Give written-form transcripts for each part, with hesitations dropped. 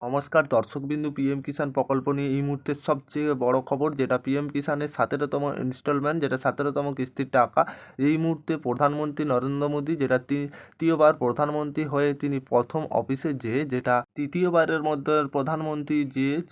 নমস্কার দর্শকবিন্দু, পিএম কিষাণ প্রকল্প নিয়ে এই মুহূর্তের সবচেয়ে বড় খবর, যেটা পিএম কিষাণের 17তম ইনস্টলমেন্ট, যেটা 17তম কিস্তির টাকা এই মুহূর্তে প্রধানমন্ত্রী নরেন্দ্র মোদী, যেটা তৃতীয়বার প্রধানমন্ত্রী হয়ে তিনি প্রথম অফিসে যেটা তৃতীয়বারের মধ্যে প্রধানমন্ত্রী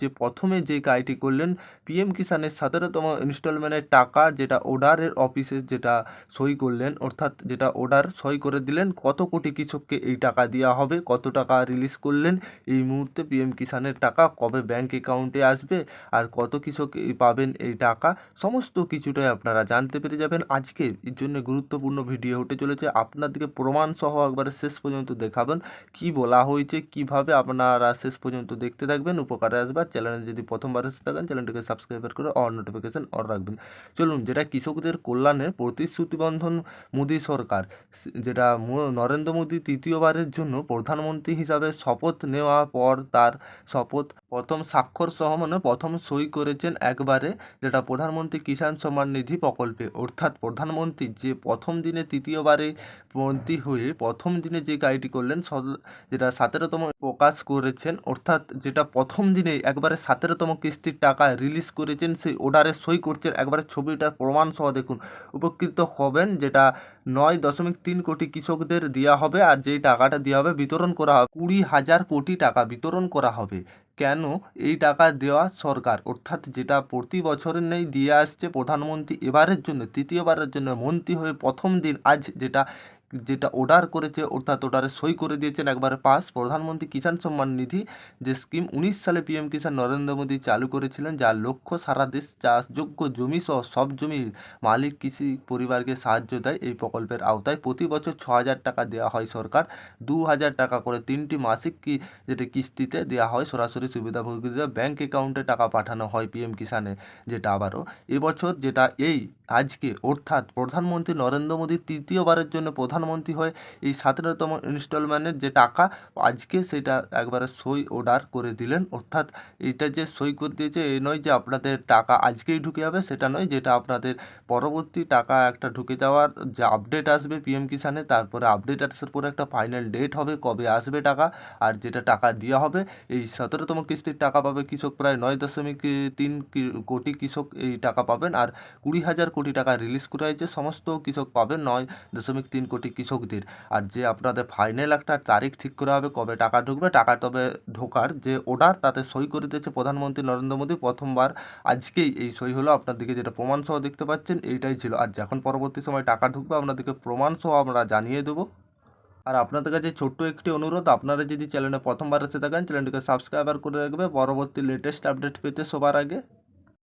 যে প্রথমে যে কাজটি করলেন, পিএম কিষাণের 17তম ইনস্টলমেন্টের টাকা যেটা অর্ডারের অফিসে যেটা সই করলেন, অর্থাৎ যেটা অর্ডার সই করে দিলেন কত কোটি কৃষককে এই টাকা দেওয়া হবে, কত টাকা রিলিজ করলেন এই মুহূর্তে পিএম কিষাণের টাকা, কবে ব্যাংক অ্যাকাউন্টে আসবে আর কত কৃষক পাবেন এই টাকা, সমস্ত কিছুটাই আপনারা জানতে পেরে যাবেন। আজকে এর জন্য গুরুত্বপূর্ণ ভিডিও হতে চলেছে, আপনাদেরকে প্রমাণ সহ একবারে শেষ পর্যন্ত দেখাবেন কি বলা হয়েছে, কিভাবে আপনারা শেষ পর্যন্ত দেখতে থাকবেন, উপকারে আসবে। চ্যানেলে যদি প্রথমবার এসে থাকেন চ্যানেলটিকে সাবস্ক্রাইব করে অল নোটিফিকেশন অন রাখবেন। চলুন, যেটা কৃষকদের কল্যাণে প্রতিশ্রুতিবন্ধন মোদী সরকার, যেটা নরেন্দ্র মোদী তৃতীয়বারের জন্য প্রধানমন্ত্রী হিসাবে শপথ নেওয়ার পর তার শপথ প্রথম স্বাক্ষর সহ প্রথম সই করেছেন একবারে, যেটা প্রধানমন্ত্রী কিষাণ সম্মান নিধি প্রকল্পে। অর্থাৎ প্রধানমন্ত্রী যে প্রথম দিনে তৃতীয়বারে মন্ত্রী হয়ে প্রথম দিনে যে কাজটি করলেন, যেটা 17তম প্রকাশ করেছেন, অর্থাৎ যেটা প্রথম দিনে একবারে 17তম কিস্তির টাকা রিলিজ করেছেন, সেই অর্ডারে সই করছেন, একবারে ছবিটার প্রমাণ সহ দেখুন, উপকৃত হবেন। যেটা 9.3 কোটি কৃষকদের দেওয়া হবে, আর যেই টাকাটা দেওয়া হবে বিতরণ করা হবে 20,000 কোটি টাকা বিতরণ করা হবে। কেন এই টাকা দেওয়া সরকার, অর্থাৎ যেটা প্রতি বছরের নেই দিয়ে আসছে প্রধানমন্ত্রী এবারের জন্য তৃতীয়বারের জন্য মন্ত্রী হয়ে প্রথম দিন আজ যেটা যেটা অর্ডার করেছে, অর্থাৎ অর্ডারে সই করে দিয়েছেন একবারে পাস প্রধানমন্ত্রী কিষাণ সম্মান নিধি, যে স্কিম 19 সালে পিএম কিষাণ নরেন্দ্র মোদী চালু করেছিলেন, যার লক্ষ্য সারা দেশ চাষযোগ্য জমি সহ সব জমির মালিক কৃষি পরিবারকে সাহায্য দেয়। এই প্রকল্পের আওতায় প্রতি বছর 6,000 টাকা দেওয়া হয় সরকার, 2,000 টাকা করে 3টি মাসিক যেটা কিস্তিতে দেওয়া হয়, সরাসরি সুবিধাভোগীদের ব্যাংক অ্যাকাউন্টে টাকা পাঠানো হয় পিএম কিষাণে। যেটা আবারও এবছর যেটা আজকে, অর্থাৎ প্রধানমন্ত্রী নরেন্দ্র মোদী তৃতীয়বারের জন্য প্রধানমন্ত্রী হয়ে এই 17তম ইনস্টলমেন্টের যে টাকা আজকে সেটা একবারে সই অর্ডার করে দিলেন। অর্থাৎ এইটা যে সই করে দিয়েছে এই নয় যে আপনাদের টাকা আজকেই ঢুকে যাবে, সেটা নয়, যেটা আপনাদের পরবর্তী টাকা একটা ঢুকে যাওয়ার যে আপডেট আসবে পিএম কিষাণে, তারপরে আপডেট আসার পরে একটা ফাইনাল ডেট হবে কবে আসবে টাকা, আর যেটা টাকা দেওয়া হবে এই 17তম কিস্তির টাকা পাবে কৃষক, প্রায় 9.3 কোটি কৃষক এই টাকা পাবেন, আর 20,000 কোটি টাকা রিলিজ করা হয়েছে, সমস্ত কৃষক পাবেন 9.3 কোটি কৃষকদের। আর যে আপনাদের ফাইনাল একটা তারিখ ঠিক করা হবে কবে টাকা ঢুকবে, টাকা তবে ঢোকার যে অর্ডার তাতে সই করে দিয়েছে প্রধানমন্ত্রী নরেন্দ্র মোদী প্রথমবার, আজকেই এই সই হলো। আপনাদেরকে যেটা প্রমাণ সহ দেখতে পাচ্ছেন এইটাই ছিল, আর যখন পরবর্তী সময় টাকা ঢুকবে আপনাদেরকে প্রমাণ সহ আমরা জানিয়ে দেবো। আর আপনাদের কাছে ছোট্ট একটি অনুরোধ, আপনারা যদি চ্যানেলে প্রথমবার এসে থাকেন চ্যানেলটিকে সাবস্ক্রাইবার করে রাখবে পরবর্তী লেটেস্ট আপডেট পেতে সবার আগে।